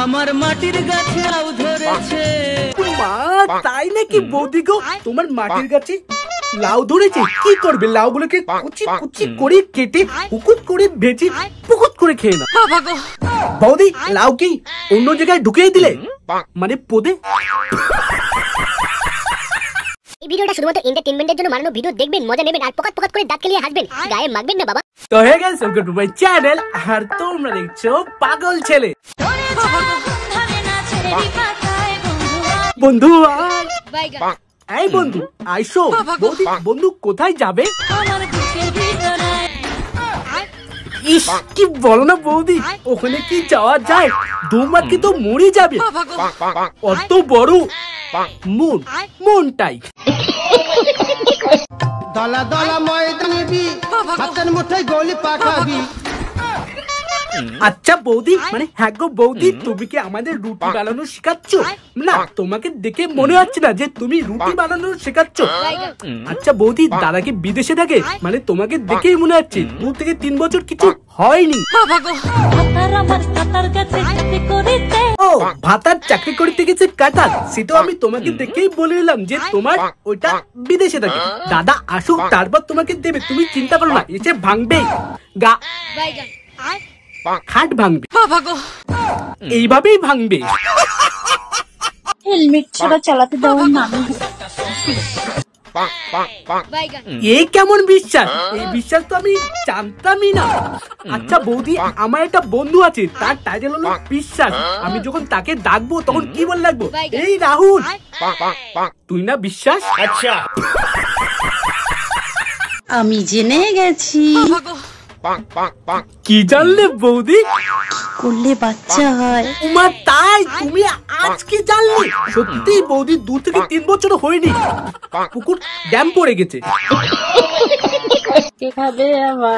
আমার মাটির গাছে লাউ ধরেছে। মা তাই নাকি বৌদি গো, তোমার মাটির গাছে লাউ ধরেছে? কি করবে লাউগুলোকে কুচি কুচি করে কেটে পুকুত করে ভেজে পুকুত করে খেয়ে না। বৌদি লাউ কি অন্য জায়গায় ঢুকিয়ে দিলে, মানে পদে? এই ভিডিওটা শুধুমাত্র এন্টারটেইনমেন্টের জন্য বানানো ভিডিও, দেখবেন মজা নেবেন আর পকাত পকাত করে দাঁত কেলিয়ে হাসবেন, গায়ে মাখবেন না বাবা। তো hey guys, welcome to my channel, আর তোমরা দেখছো পাগল ছেলে। বন্ধু এই বন্ধু আইসো। বৌদি বন্ধু কোথায় যাবে? ইস কি বলো না বৌদি, ওখানে কি যাওয়া যায়? দুমার কি তো মরে যাবে, অত বড় মনটাই। দলা দলা ময়দানে হাতের মুঠোয় গোলি পাকাবি। আচ্ছা বৌদি, মানে হ্যাঁ গো বৌদি, তুমি কি আমাদের রুটি বানানো শেখাচ্ছ? না, তোমাকে দেখে মনে হচ্ছে না যে তুমি রুটি বানানো শেখাচ্ছ। আচ্ছা বৌদি, দাদা কি বিদেশে থাকে? মানে তোমাকে দেখেই মনে হচ্ছে 2 থেকে 3 বছর কিছু হয়নি। ও ভাতার চাকরি করতে গেছে কাতার, সেটা আমি তোমাকে দেখেই বলে দিলাম যে তোমার ওইটা বিদেশে থাকে। দাদা আসুক তারপর তোমাকে দেবে, তুমি চিন্তা করো না, এসে ভাঙবে গা, খাট ভাঙবে, এইভাবেই ভাঙবে। হেলমেট ছাড়া চালাতে দাও না। এই কেমন বিশ্বাস? এই বিশ্বাস তো আমি জানতামই না। আচ্ছা বৌদি, আমার একটা বন্ধু আছে, তার টাইটেল হলো বিশ্বাস। আমি যখন তাকে ডাকবো তখন কি বলে ডাকবো? এই রাহুল, তুই না বিশ্বাস? আচ্ছা আমি জেনে গেছি। কি জানলে বৌদি? করলে বাচ্চা হয়। উমা তাই, তুমি আজকে জানলে? সত্যি বৌদি 2 থেকে 3 বছর হয়নি, পুকুর ড্যাম পড়ে গেছে। কে খাবে আবার?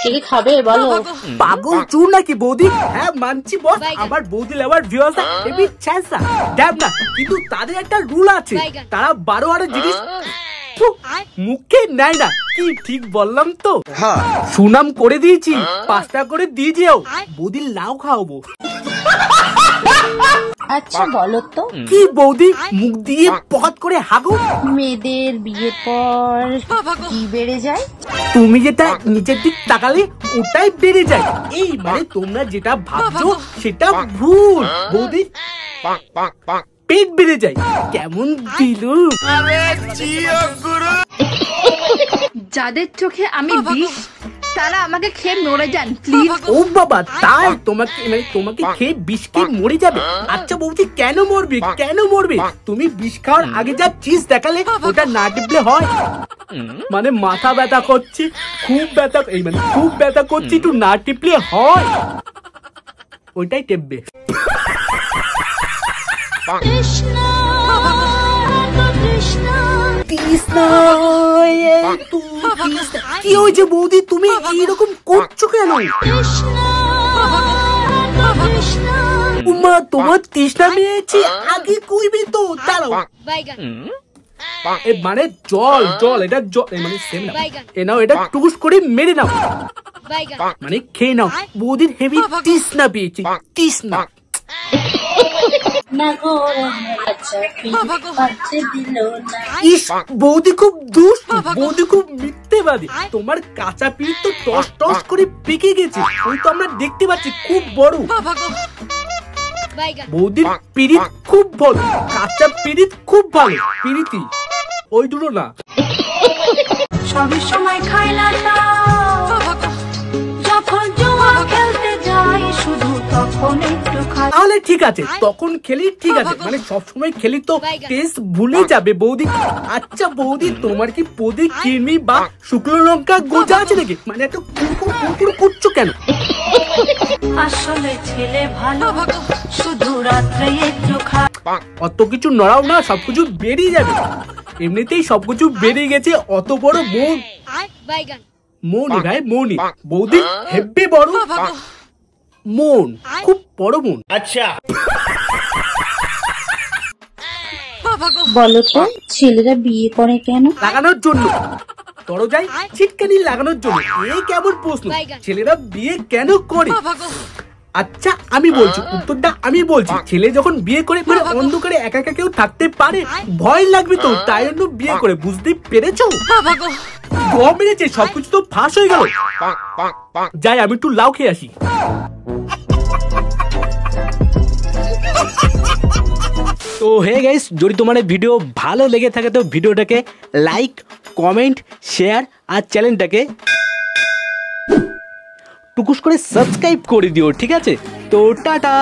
কে খাবে বলো? পাগল চুর নাকি বৌদি? হ্যাঁ মানছি বস, আমার বৌদি লেবার ভিউয়ার্স এবি চান্সা ড্যাম না, কিন্তু তাদের একটা রুল আছে, তারা 12 জিনিস মুখে নেয় না। কি ঠিক বললাম তো? সুনাম করে দিয়েছি, 5টা করে দিয়ে যেও, বৌদির লাউ খাওয়াবো। আচ্ছা বলো তো, কি বৌদি মুখ দিয়ে পকাত করে হাগো? মেয়েদের বিয়ের পর কি বেড়ে যায়? তুমি যেটা নিচের দিক তাকালে ওটাই বেড়ে যায়। এই মানে তোমরা যেটা ভাবছো সেটা ভুল, বৌদি পেট বেড়ে যায়। কেমন দিল? যাদের চোখে আমি বিষ, তারা আমাকে খেয়ে মরে যান প্লিজ। ও বাবা তাই, তোমাকে মানে তোমাকে খেয়ে বিষ খেয়ে মরে যাবে? আচ্ছা বৌদি কেন মরবে, কেন মরবে? তুমি বিষ খাওয়ার আগে যা চিজ দেখালে ওটা না টিপলে হয়? মানে মাথা ব্যথা করছি, খুব ব্যথা, এই মানে খুব ব্যথা করছি, একটু না টিপলে হয়, ওইটাই টেপবে। কি হয়েছে বৌদি, তুমি এইরকম করছো কেন? উমা তোমার তৃষ্ণা পেয়েছে, আগে কইবি তো, দাঁড়াও। মানে জল জল, এটা জল মানে সেম না, এ নাও এটা টুস করে মেরে নাও, মানে খেয়ে নাও। বৌদির হেভি তৃষ্ণা পেয়েছে, তৃষ্ণা। ইস বৌদি খুব দুষ্ট, বৌদি খুব মিথ্যেবাদী। তোমার কাঁচা পিঠ তো টস টস করে পেকে গেছে, ওই তো আমরা দেখতে পাচ্ছি, খুব বড়। বৌদির পিরিত খুব ভালো, কাঁচা পিরিত খুব ভালো, পিরিতি ওই দুটো না। সবই সময় খাই না, যখন জুয়া খেলতে যাই শুধু তখন একটু খাই। তাহলে ঠিক আছে, তখন খেলি ঠিক আছে, মানে সবসময় খেলি তো টেস্ট ভুলে যাবে বৌদি। আচ্ছা বৌদি, তোমার কি পদে কৃমি বা শুকনো লঙ্কা গোজা আছে নাকি? মানে এত কুরকুর কুরকুর করছো কেন? আসলে ছেলে ভালো, শুধু রাত্রে একটু খাই। অত কিছু নড়াও না, সবকিছু বেরিয়ে যাবে। এমনিতেই সবকিছু বেরিয়ে গেছে, অত বড় মন, মনি ভাই মনি, বৌদি হেব্বি বড় মন, খুব বড় মন। আচ্ছা বলো তো, ছেলেরা বিয়ে করে কেন? লাগানোর জন্য, দরজায় ছিটকানি লাগানোর জন্য। এই কেমন প্রশ্ন? ছেলেরা বিয়ে কেন করে? আচ্ছা আমি বলছি, উত্তরটা আমি বলছি। ছেলে যখন বিয়ে করে মানে অন্ধকারে একা একা কেউ থাকতে পারে, ভয় লাগবে তো, তাই জন্য বিয়ে করে, বুঝতে পেরেছো? গম মেরেছে, সবকিছু তো ফাঁস হয়ে গেল। যাই আমি একটু লাউ খেয়ে আসি। তো হে গাইস, যদি তোমার এই ভিডিও ভালো লেগে থাকে তো ভিডিওটাকে লাইক, কমেন্ট, শেয়ার আর চ্যানেলটাকে টুকুস করে সাবস্ক্রাইব করে দিও, ঠিক আছে? তো টাটা।